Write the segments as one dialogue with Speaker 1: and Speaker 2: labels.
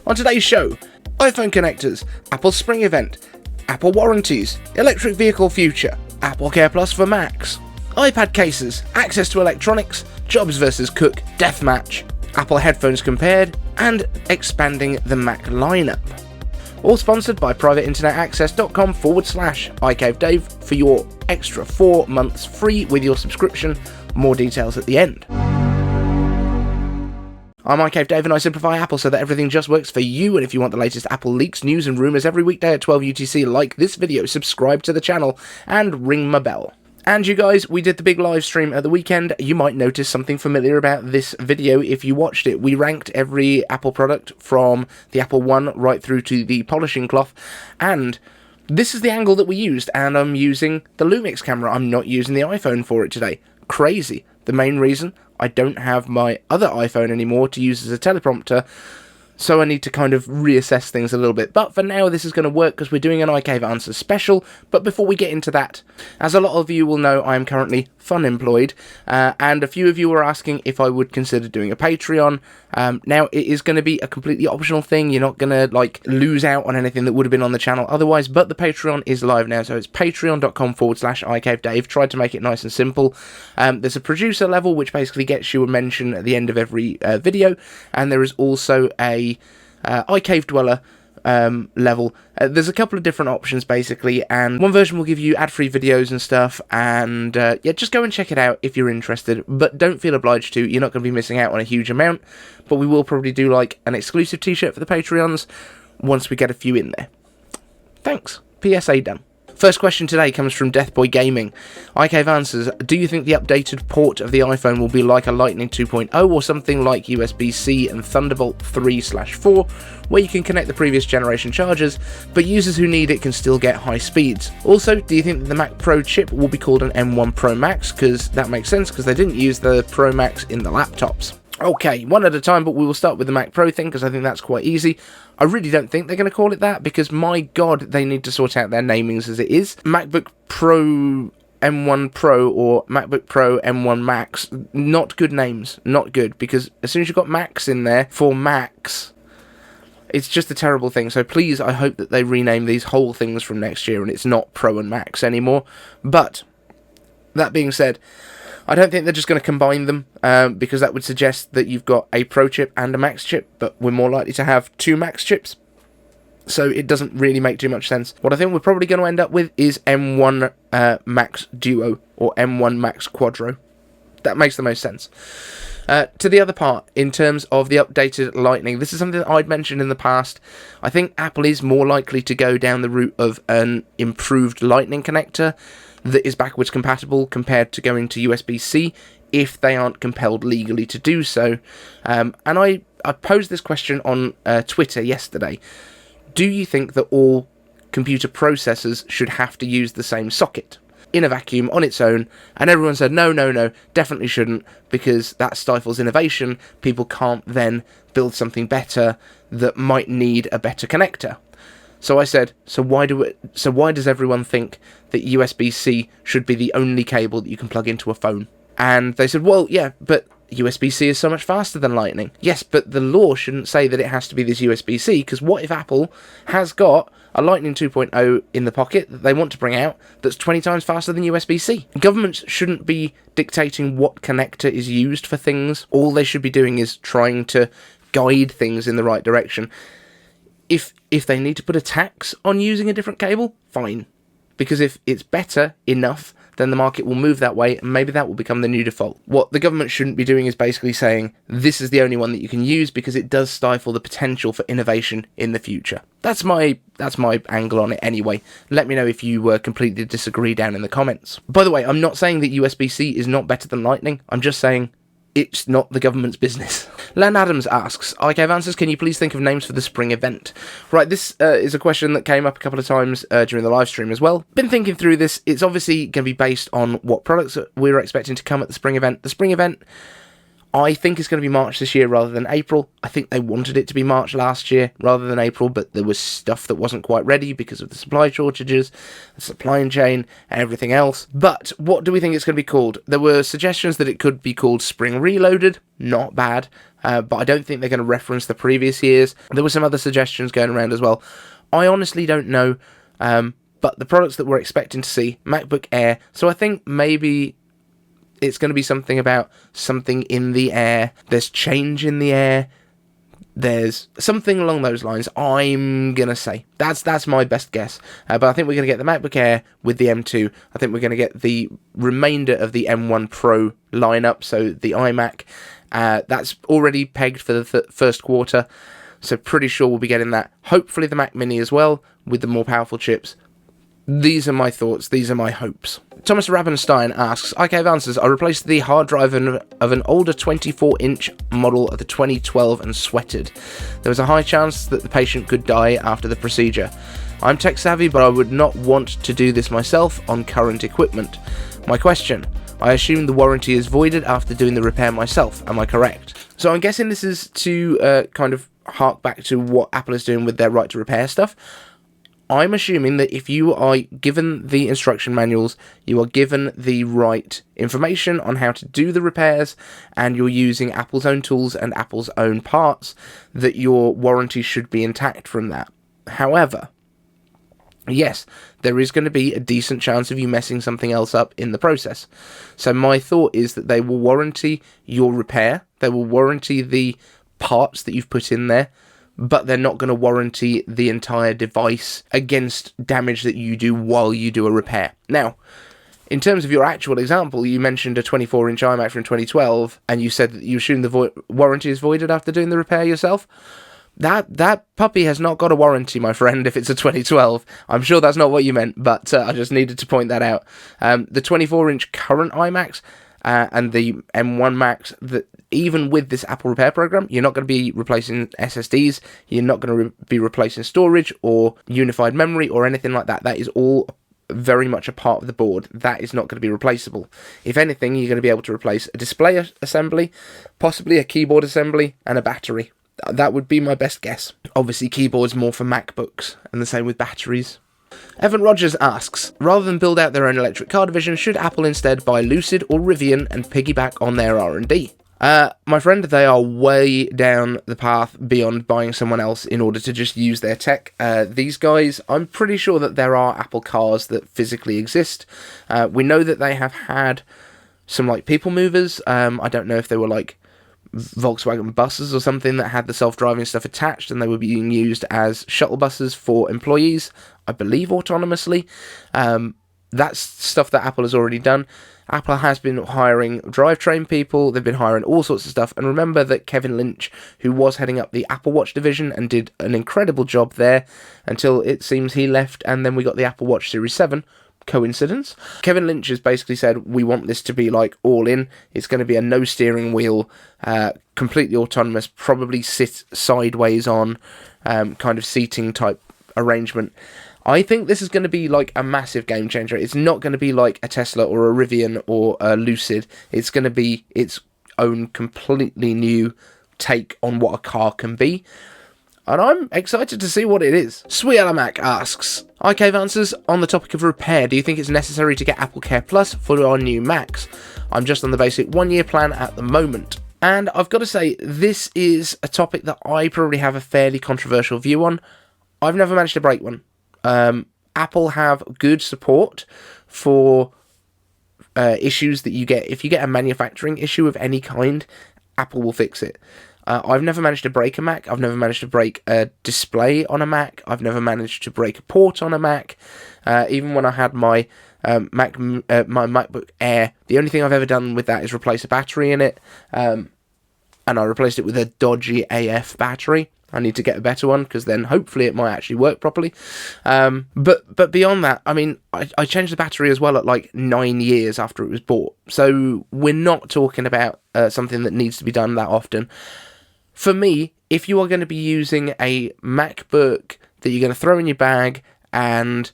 Speaker 1: On today's show, iPhone connectors, Apple Spring event, Apple warranties, electric vehicle future, Apple Care Plus for Macs, iPad cases, access to electronics, Jobs vs Cook, Deathmatch, Apple headphones compared, and expanding the Mac lineup. All sponsored by privateinternetaccess.com/iCaveDave for your extra 4 months free with your subscription. More details at the end. I'm iCaveDave and I simplify Apple so that everything just works for you, and if you want the latest Apple leaks, news and rumours every weekday at 12 UTC, like this video, subscribe to the channel, and ring my bell. And you guys, we did the big live stream at the weekend. You might notice something familiar about this video if you watched it. We ranked every Apple product from the Apple One right through to the polishing cloth, and this is the angle that we used, and I'm using the Lumix camera. I'm not using the iPhone for it today. Crazy. The main reason, I don't have my other iPhone anymore to use as a teleprompter, so I need to kind of reassess things a little bit. But for now, this is going to work because we're doing an iCave Answers special. But before we get into that, as a lot of you will know, I am currently fun-employed, and a few of you were asking if I would consider doing a Patreon. Now, it is going to be a completely optional thing. You're not going to, lose out on anything that would have been on the channel otherwise, but the Patreon is live now, so it's patreon.com/iCaveDave. Tried to make it nice and simple. There's a producer level, which basically gets you a mention at the end of every video, and there is also a iCave Dweller level. There's a couple of different options basically, and one version will give you ad-free videos and stuff, and yeah, just go and check it out if you're interested, but don't feel obliged to. You're not going to be missing out on a huge amount, but we will probably do an exclusive t-shirt for the Patreons once we get a few in there. Thanks. PSA done. First question today comes from Deathboy Gaming. iCave Answers, do you think the updated port of the iPhone will be like a Lightning 2.0 or something like USB-C and Thunderbolt 3/4, where you can connect the previous generation chargers, but users who need it can still get high speeds? Also, do you think that the Mac Pro chip will be called an M1 Pro Max? Because that makes sense, because they didn't use the Pro Max in the laptops. Okay, one at a time, but we will start with the Mac Pro thing, because I think that's quite easy. I really don't think they're going to call it that, because my god, they need to sort out their namings as it is. MacBook Pro M1 Pro or MacBook Pro M1 Max, not good names, not good, because as soon as you've got Max in there for Max, it's just a terrible thing. So please, I hope that they rename these whole things from next year and it's not Pro and Max anymore. But that being said, I don't think they're just going to combine them, because that would suggest that you've got a Pro chip and a Max chip, but we're more likely to have 2 Max chips, so it doesn't really make too much sense. What I think we're probably going to end up with is M1 Max Duo or M1 Max Quadro. That makes the most sense. To the other part, in terms of the updated Lightning, this is something that I'd mentioned in the past. I think Apple is more likely to go down the route of an improved Lightning connector that is backwards compatible compared to going to USB-C if they aren't compelled legally to do so. And I posed this question on Twitter yesterday. Do you think that all computer processors should have to use the same socket in a vacuum on its own? And everyone said no, definitely shouldn't, because that stifles innovation. People can't then build something better that might need a better connector. So I said, so why does everyone think that USB-C should be the only cable that you can plug into a phone? And they said, well, yeah, but USB-C is so much faster than Lightning. Yes, but the law shouldn't say that it has to be this USB-C, because what if Apple has got a Lightning 2.0 in the pocket that they want to bring out that's 20 times faster than USB-C? Governments shouldn't be dictating what connector is used for things. All they should be doing is trying to guide things in the right direction. If they need to put a tax on using a different cable, fine. Because if it's better enough, then the market will move that way, and maybe that will become the new default. What the government shouldn't be doing is basically saying, this is the only one that you can use, because it does stifle the potential for innovation in the future. That's my angle on it anyway. Let me know if you completely disagree down in the comments. By the way, I'm not saying that USB-C is not better than Lightning. I'm just saying it's not the government's business. Len Adams asks, iCave Answers, can you please think of names for the spring event? Right, this is a question that came up a couple of times during the live stream as well. Been thinking through this. It's obviously going to be based on what products we're expecting to come at the spring event. The spring event, I think it's going to be March this year rather than April. I think they wanted it to be March last year rather than April, but there was stuff that wasn't quite ready because of the supply shortages, the supply chain, and everything else. But what do we think it's going to be called? There were suggestions that it could be called Spring Reloaded. Not bad, but I don't think they're going to reference the previous years. There were some other suggestions going around as well. I honestly don't know, but the products that we're expecting to see, MacBook Air, so I think maybe it's going to be something about something in the air. There's change in the air. There's something along those lines, I'm going to say. That's my best guess. But I think we're going to get the MacBook Air with the M2. I think we're going to get the remainder of the M1 Pro lineup, so the iMac. That's already pegged for the first quarter, so pretty sure we'll be getting that. Hopefully the Mac Mini as well, with the more powerful chips. These are my thoughts, these are my hopes. Thomas Rabenstein asks, IK Answers, I replaced the hard drive of an older 24-inch model of the 2012 and sweated. There was a high chance that the patient could die after the procedure. I'm tech savvy, but I would not want to do this myself on current equipment. My question, I assume the warranty is voided after doing the repair myself, am I correct? So I'm guessing this is to kind of hark back to what Apple is doing with their right to repair stuff. I'm assuming that if you are given the instruction manuals, you are given the right information on how to do the repairs, and you're using Apple's own tools and Apple's own parts, that your warranty should be intact from that. However, yes, there is going to be a decent chance of you messing something else up in the process. So my thought is that they will warranty your repair, they will warranty the parts that you've put in there, but they're not going to warranty the entire device against damage that you do while you do a repair. Now, in terms of your actual example, you mentioned a 24-inch iMac from 2012, and you said that you assume the warranty is voided after doing the repair yourself. That puppy has not got a warranty, my friend, if it's a 2012. I'm sure that's not what you meant, but I just needed to point that out. The 24-inch current iMacs and the M1 Max, that even with this Apple repair program, you're not going to be replacing SSDs, you're not going to be replacing storage or unified memory or anything like that. That is all very much a part of the board. That is not going to be replaceable. If anything, you're going to be able to replace a display assembly, possibly a keyboard assembly, and a battery. That would be my best guess. Obviously, keyboards more for MacBooks, and the same with batteries. Evan Rogers asks, rather than build out their own electric car division, should Apple instead buy Lucid or Rivian and piggyback on their R&D? My friend, they are way down the path beyond buying someone else in order to just use their tech. These guys, I'm pretty sure that there are Apple cars that physically exist. We know that they have had some like people movers. I don't know if they were like Volkswagen buses or something that had the self-driving stuff attached, and they were being used as shuttle buses for employees, I believe autonomously. That's stuff that Apple has already done. Apple has been hiring drivetrain people, they've been hiring all sorts of stuff, and remember that Kevin Lynch, who was heading up the Apple Watch division and did an incredible job there until it seems he left, and then we got the Apple Watch Series 7. Coincidence? Kevin Lynch has basically said, we want this to be like all in. It's going to be a no steering wheel, completely autonomous, probably sit sideways on, kind of seating type arrangement. I think this is going to be like a massive game changer. It's not going to be like a Tesla or a Rivian or a Lucid. It's going to be its own completely new take on what a car can be. And I'm excited to see what it is. Sweetalamak asks, IK Answers, on the topic of repair, do you think it's necessary to get Apple Care Plus for our new Macs? I'm just on the basic 1-year plan at the moment. And I've got to say, this is a topic that I probably have a fairly controversial view on. I've never managed to break one. Apple have good support for issues that you get. If you get a manufacturing issue of any kind, Apple will fix it. I've never managed to break a Mac. I've never managed to break a display on a Mac. I've never managed to break a port on a Mac. Even when I had my my MacBook Air, the only thing I've ever done with that is replace a battery in it. And I replaced it with a dodgy AF battery. I need to get a better one, because then hopefully it might actually work properly. But beyond that, I mean, I changed the battery as well at like 9 years after it was bought. So we're not talking about something that needs to be done that often. For me, if you are going to be using a MacBook that you're going to throw in your bag and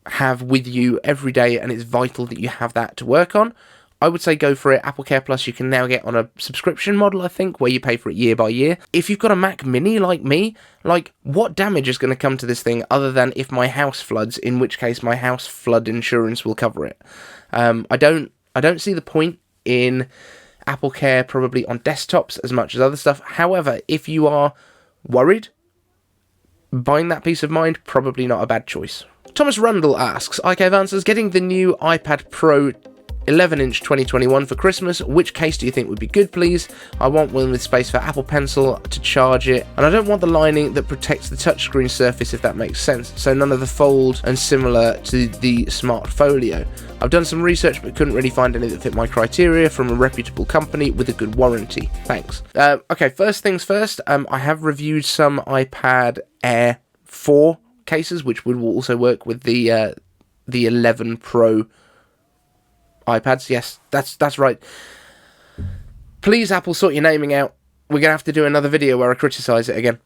Speaker 1: have with you every day, and it's vital that you have that to work on, I would say go for it. Apple Care Plus you can now get on a subscription model, I think, where you pay for it year by year. If you've got a Mac Mini like me, like, what damage is going to come to this thing other than if my house floods, in which case my house flood insurance will cover it. I don't see the point in Apple Care probably on desktops as much as other stuff. However, if you are worried, buying that peace of mind, probably not a bad choice. Thomas Rundle asks, IK Answers, getting the new iPad Pro 11-inch 2021 for Christmas. Which case do you think would be good, please? I want one with space for Apple Pencil to charge it, and I don't want the lining that protects the touchscreen surface, if that makes sense, so none of the fold and similar to the Smart Folio. I've done some research but couldn't really find any that fit my criteria from a reputable company with a good warranty. Thanks. Okay, first things first, I have reviewed some iPad Air 4 cases, which will also work with the 11 Pro iPads. Yes, that's right. Please, Apple, sort your naming out. We're going to have to do another video where I criticise it again.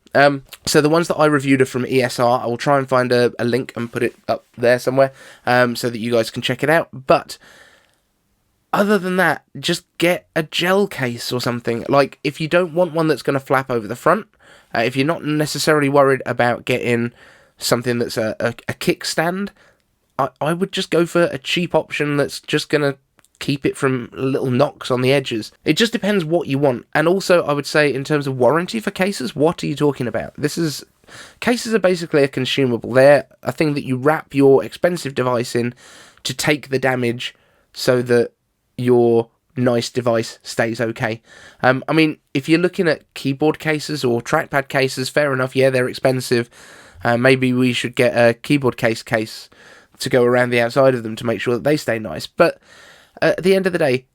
Speaker 1: So the ones that I reviewed are from ESR. I will try and find a link and put it up there somewhere so that you guys can check it out. But other than that, just get a gel case or something. Like, if you don't want one that's going to flap over the front, if you're not necessarily worried about getting something that's a kickstand, I would just go for a cheap option that's just going to keep it from little knocks on the edges. It just depends what you want. And also, I would say, in terms of warranty for cases, what are you talking about? Cases are basically a consumable. They're a thing that you wrap your expensive device in to take the damage so that your nice device stays okay. I mean, if you're looking at keyboard cases or trackpad cases, fair enough, yeah, they're expensive. Maybe we should get a keyboard case to go around the outside of them to make sure that they stay nice. But at the end of the day,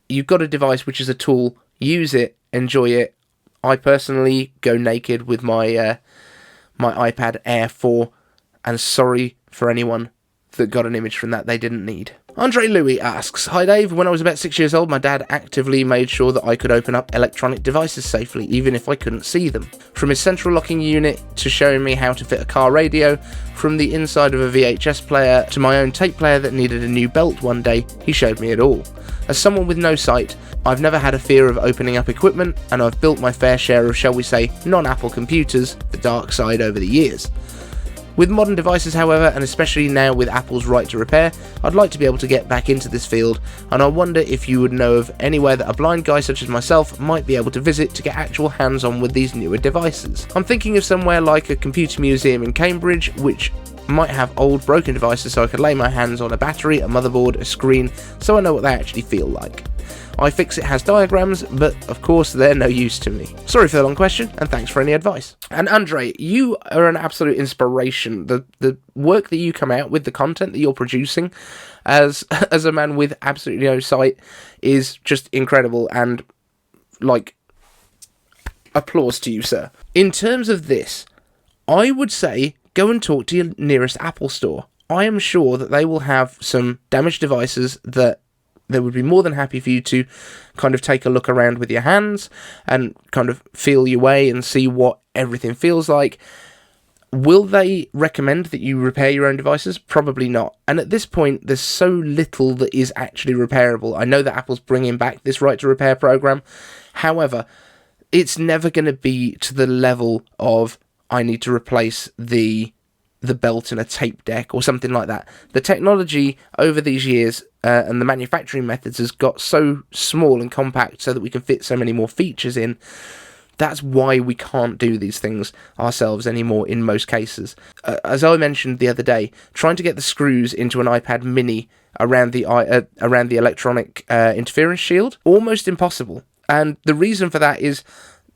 Speaker 1: you've got a device which is a tool. Use it, enjoy it. I personally go naked with my my iPad Air 4, and sorry for anyone that got an image from that they didn't need. Andre Louis asks, Hi Dave, when I was about 6 years old, my dad actively made sure that I could open up electronic devices safely, even if I couldn't see them. From his central locking unit to showing me how to fit a car radio, from the inside of a VHS player to my own tape player that needed a new belt one day, he showed me it all. As someone with no sight, I've never had a fear of opening up equipment, and I've built my fair share of, shall we say, non-Apple computers, the dark side, over the years. With modern devices, however, and especially now with Apple's right to repair, I'd like to be able to get back into this field, and I wonder if you would know of anywhere that a blind guy such as myself might be able to visit to get actual hands-on with these newer devices. I'm thinking of somewhere like a computer museum in Cambridge, which might have old broken devices so I could lay my hands on a battery, a motherboard, a screen, so I know what they actually feel like. iFixit has diagrams, but of course they're no use to me. Sorry for the long question, and thanks for any advice. And Andre, you are an absolute inspiration. The work that you come out with, the content that you're producing, as a man with absolutely no sight, is just incredible, and, like, applause to you, sir. In terms of this, I would say go and talk to your nearest Apple store. I am sure that they will have some damaged devices that they would be more than happy for you to kind of take a look around with your hands and kind of feel your way and see what everything feels like. Will they recommend that you repair your own devices? Probably not. And at this point, there's so little that is actually repairable. I know that Apple's bringing back this right to repair program. However, it's never going to be to the level of I need to replace the belt in a tape deck or something like that. The technology over these years and the manufacturing methods has got so small and compact so that we can fit so many more features in. That's why we can't do these things ourselves anymore in most cases. As I mentioned the other day, trying to get the screws into an iPad mini around the electronic interference shield, almost impossible. And the reason for that is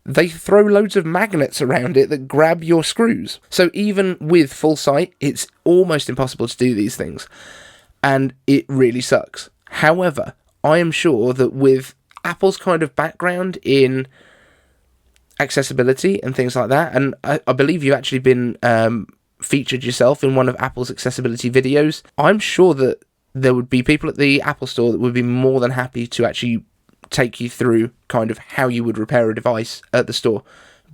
Speaker 1: they throw loads of magnets around it that grab your screws. So even with full sight, it's almost impossible to do these things. And it really sucks. However, I am sure that with Apple's kind of background in accessibility and things like that, and I believe you've actually been featured yourself in one of Apple's accessibility videos, I'm sure that there would be people at the Apple store that would be more than happy to actually take you through kind of how you would repair a device at the store.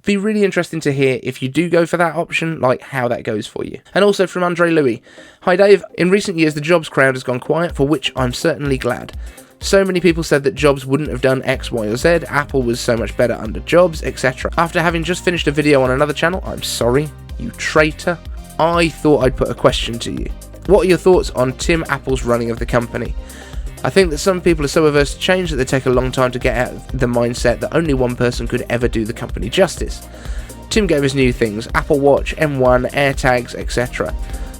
Speaker 1: be really interesting to hear if you do go for that option, like how that goes for you. And also from Andre Louis. Hi Dave, in recent years the Jobs crowd has gone quiet, for which I'm certainly glad. So many people said that Jobs wouldn't have done X, Y or Z, Apple was so much better under Jobs, etc. After having just finished a video on another channel, I'm sorry, you traitor, I thought I'd put a question to you. What are your thoughts on Tim Apple's running of the company? I think that some people are so averse to change that they take a long time to get out of the mindset that only one person could ever do the company justice. Tim gave us new things, Apple Watch, M1, AirTags, etc.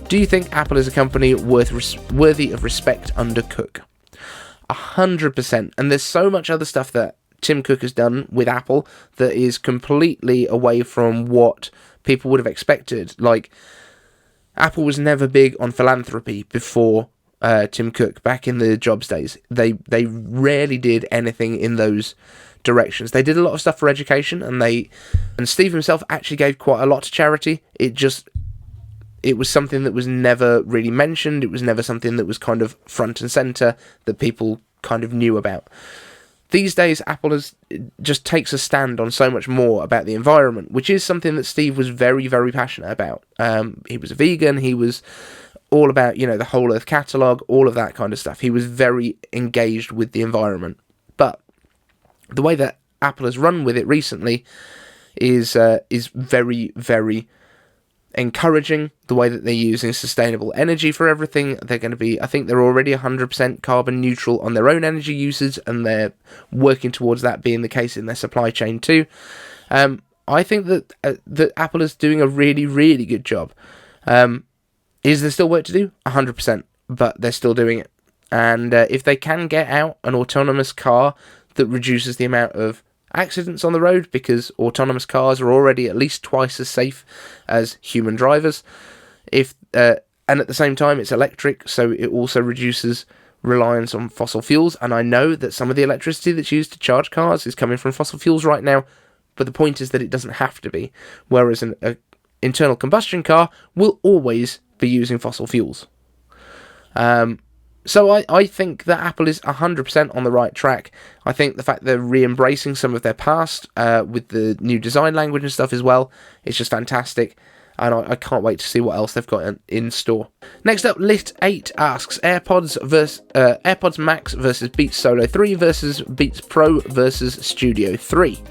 Speaker 1: Do you think Apple is a company worthy of respect under Cook? 100%. And there's so much other stuff that Tim Cook has done with Apple that is completely away from what people would have expected. Like, Apple was never big on philanthropy before Tim Cook, back in the Jobs days. They rarely did anything in those directions. They did a lot of stuff for education, and Steve himself actually gave quite a lot to charity. It was something that was never really mentioned. It was never something that was kind of front and center that people kind of knew about. These days, Apple just takes a stand on so much more about the environment, which is something that Steve was very, very passionate about. He was a vegan. He was all about, the whole Earth catalogue, all of that kind of stuff. He was very engaged with the environment. But the way that Apple has run with it recently is very, very encouraging. The way that they're using sustainable energy for everything. They're going to be, I think they're already 100% carbon neutral on their own energy usage, and they're working towards that being the case in their supply chain too. I think that Apple is doing a really, really good job. Is there still work to do? 100%, but they're still doing it. And if they can get out an autonomous car that reduces the amount of accidents on the road, because autonomous cars are already at least twice as safe as human drivers, and at the same time it's electric, so it also reduces reliance on fossil fuels. And I know that some of the electricity that's used to charge cars is coming from fossil fuels right now, but the point is that it doesn't have to be, whereas an internal combustion car will always be using fossil fuels. So I think that Apple is 100% on the right track. I think the fact they're re-embracing some of their past with the new design language and stuff as well, it's just fantastic. And I can't wait to see what else they've got in store. Next up, Lit8 asks, AirPods Max versus Beats Solo 3 versus Beats Pro versus Studio 3.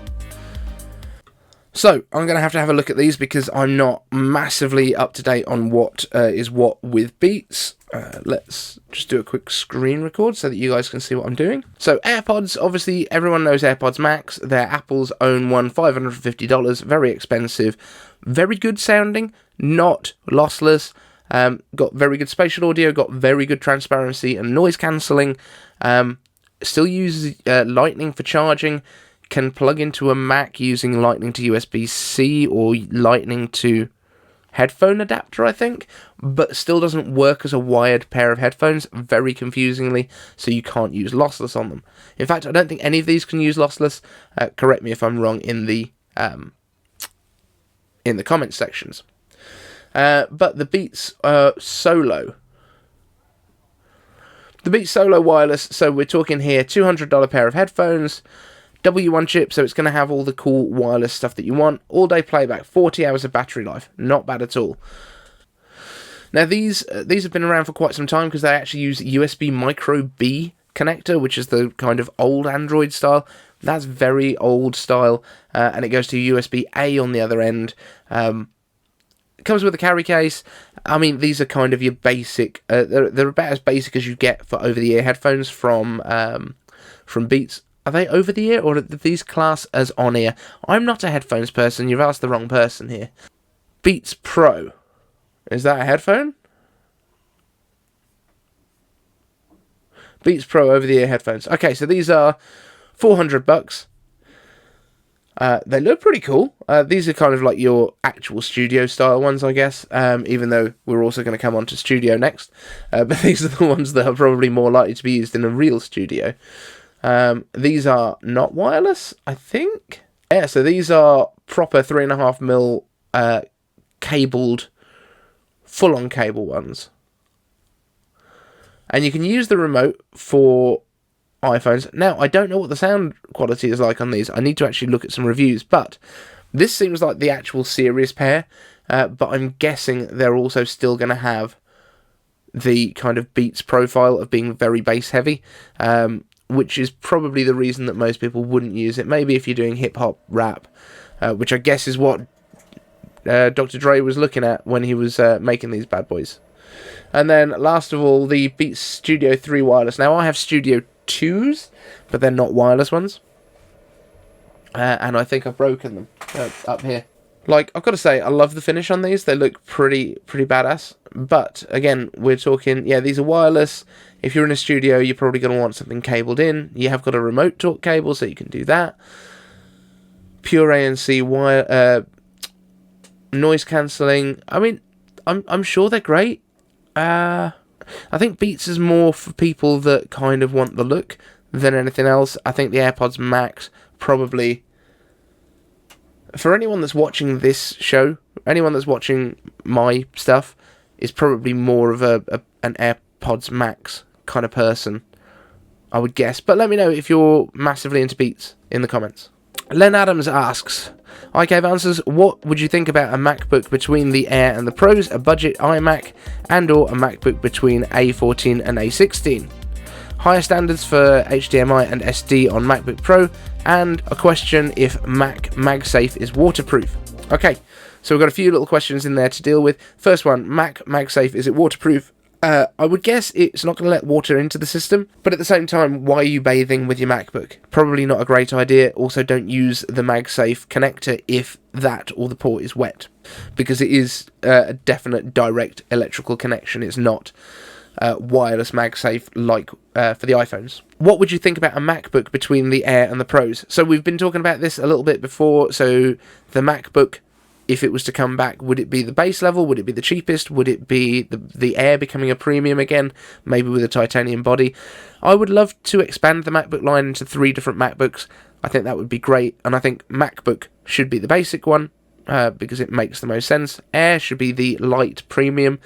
Speaker 1: So, I'm going to have a look at these because I'm not massively up to date on what is what with Beats. Let's just do a quick screen record so that you guys can see what I'm doing. So, AirPods, obviously everyone knows AirPods Max. They're Apple's own one, $550, very expensive, very good sounding, not lossless, got very good spatial audio, got very good transparency and noise cancelling, still uses Lightning for charging, can plug into a Mac using Lightning to USB-C or Lightning to headphone adapter, I think, but still doesn't work as a wired pair of headphones, very confusingly, so you can't use lossless on them. In fact, I don't think any of these can use lossless. Correct me if I'm wrong in the comment sections. But the Beats Solo. The Beats Solo wireless, so we're talking here $200 pair of headphones, W1 chip, so it's going to have all the cool wireless stuff that you want. All-day playback, 40 hours of battery life. Not bad at all. Now, these have been around for quite some time because they actually use USB Micro B connector, which is the kind of old Android style. That's very old style, and it goes to USB-A on the other end. It comes with a carry case. I mean, these are kind of your basic... they're about as basic as you get for over-the-ear headphones from Beats. Are they over the ear, or are these class as on ear? I'm not a headphones person. You've asked the wrong person here. Beats Pro. Is that a headphone? Beats Pro over the ear headphones. Okay, so these are $400. They look pretty cool. These are kind of like your actual studio style ones, I guess, even though we're also going to come on to studio next. But these are the ones that are probably more likely to be used in a real studio. These are not wireless, I think. Yeah, so these are proper 3.5mm cabled, full-on cable ones. And you can use the remote for iPhones. Now, I don't know what the sound quality is like on these. I need to actually look at some reviews, but This seems like the actual serious pair, but I'm guessing they're also still going to have the kind of Beats profile of being very bass heavy, which is probably the reason that most people wouldn't use it. Maybe if you're doing hip-hop rap, which I guess is what Dr. Dre was looking at when he was making these bad boys. And then, last of all, the Beats Studio 3 wireless. Now, I have Studio 2s, but they're not wireless ones. And I think I've broken them up here. Like, I've got to say, I love the finish on these. They look pretty badass. But, again, we're talking, yeah, these are wireless. If you're in a studio, you're probably going to want something cabled in. You have got a remote talk cable, so you can do that. Pure ANC wire, noise cancelling. I mean, I'm sure they're great. I think Beats is more for people that kind of want the look than anything else. I think the AirPods Max probably, for anyone that's watching this show, anyone that's watching my stuff, is probably more of an AirPods Max kind of person, I would guess. But let me know if you're massively into Beats in the comments. Len Adams asks, I gave answers. What would you think about a MacBook between the Air and the Pros, a budget iMac, and or a MacBook between A14 and A16? Higher standards for HDMI and SD on MacBook Pro, and a question if MagSafe is waterproof. Okay, so we've got a few little questions in there to deal with. First one, MagSafe, is it waterproof? I would guess it's not going to let water into the system, but at the same time, why are you bathing with your MacBook? Probably not a great idea. Also, don't use the MagSafe connector if that or the port is wet, because it is a definite direct electrical connection. It's not wireless MagSafe like for the iPhones. What would you think about a MacBook between the Air and the Pros? So we've been talking about this a little bit before. So the MacBook, if it was to come back, would it be the base level? Would it be the cheapest? Would it be the Air becoming a premium again, maybe with a titanium body? I would love to expand the MacBook line into 3 different MacBooks. I think that would be great, and I think MacBook should be the basic one, because it makes the most sense. Air should be the light premium,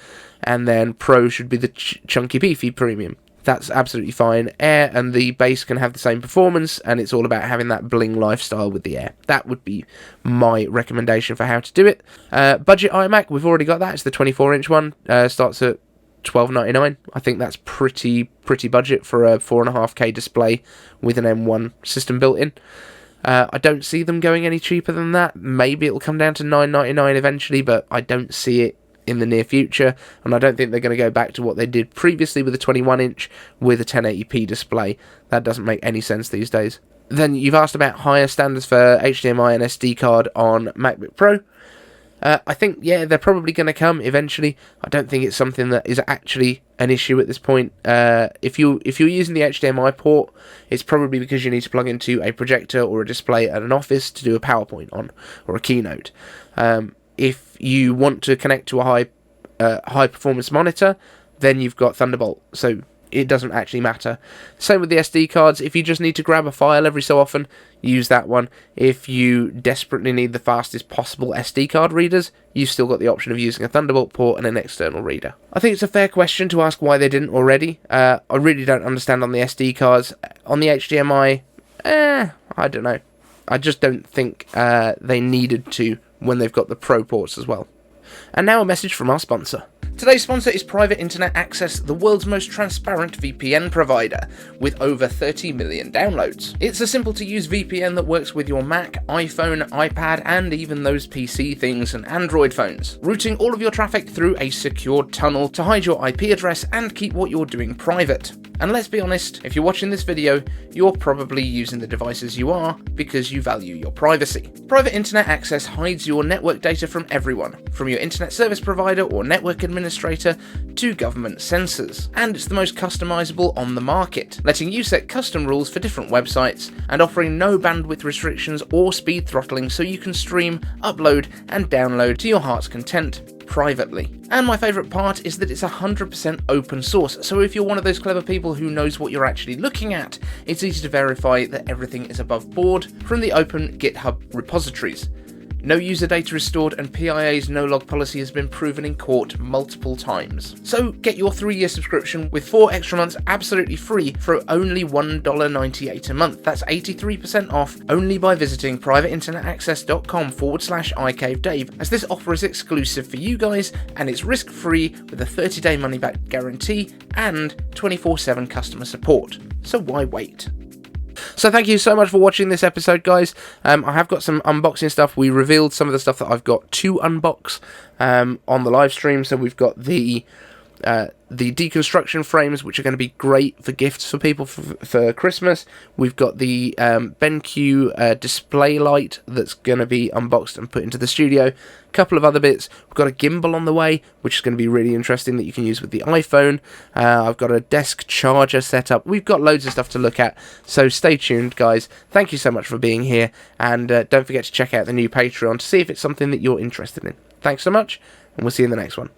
Speaker 1: and then Pro should be the chunky beefy premium. That's absolutely fine. Air and the base can have the same performance, and it's all about having that bling lifestyle with the Air. That would be my recommendation for how to do it. Budget iMac, we've already got that. It's the 24-inch one. Starts at $12.99. I think that's pretty budget for a 4.5K display with an M1 system built in. I don't see them going any cheaper than that. Maybe it'll come down to $9.99 eventually, but I don't see it in the near future, and I don't think they're going to go back to what they did previously with a 21-inch with a 1080p display. That doesn't make any sense these days. Then you've asked about higher standards for HDMI and SD card on MacBook Pro. I think, yeah, they're probably going to come eventually. I don't think it's something that is actually an issue at this point. If you're using the HDMI port, it's probably because you need to plug into a projector or a display at an office to do a PowerPoint on, or a keynote. If you want to connect to a high performance monitor, then you've got Thunderbolt, so it doesn't actually matter. Same with the SD cards. If you just need to grab a file every so often, use that one. If you desperately need the fastest possible SD card readers, you've still got the option of using a Thunderbolt port and an external reader. I think it's a fair question to ask why they didn't already. I really don't understand on the SD cards. On the HDMI, I don't know. I just don't think they needed to when they've got the Pro ports as well. And now a message from our sponsor. Today's sponsor is Private Internet Access, the world's most transparent VPN provider, with over 30 million downloads. It's a simple-to-use VPN that works with your Mac, iPhone, iPad, and even those PC things and Android phones, routing all of your traffic through a secured tunnel to hide your IP address and keep what you're doing private. And let's be honest, if you're watching this video, you're probably using the devices you are because you value your privacy. Private Internet Access hides your network data from everyone, from your internet service provider or network administrator to government censors. And it's the most customizable on the market, letting you set custom rules for different websites and offering no bandwidth restrictions or speed throttling so you can stream, upload, and download to your heart's content privately. And my favourite part is that it's 100% open source, so if you're one of those clever people who knows what you're actually looking at, it's easy to verify that everything is above board from the open GitHub repositories. No user data is stored, and PIA's no-log policy has been proven in court multiple times. So get your 3-year subscription with 4 extra months absolutely free for only $1.98 a month. That's 83% off only by visiting privateinternetaccess.com/iCaveDave, as this offer is exclusive for you guys and it's risk-free with a 30-day money-back guarantee and 24/7 customer support. So why wait? So thank you so much for watching this episode, guys. I have got some unboxing stuff. We revealed some of the stuff that I've got to unbox on the live stream. So we've got the deconstruction frames, which are going to be great for gifts for people for Christmas. We've got the BenQ display light that's going to be unboxed and put into the studio. A couple of other bits. We've got a gimbal on the way, which is going to be really interesting that you can use with the iPhone. I've got a desk charger set up. We've got loads of stuff to look at, so stay tuned, guys. Thank you so much for being here, and don't forget to check out the new Patreon to see if it's something that you're interested in. Thanks so much, and we'll see you in the next one.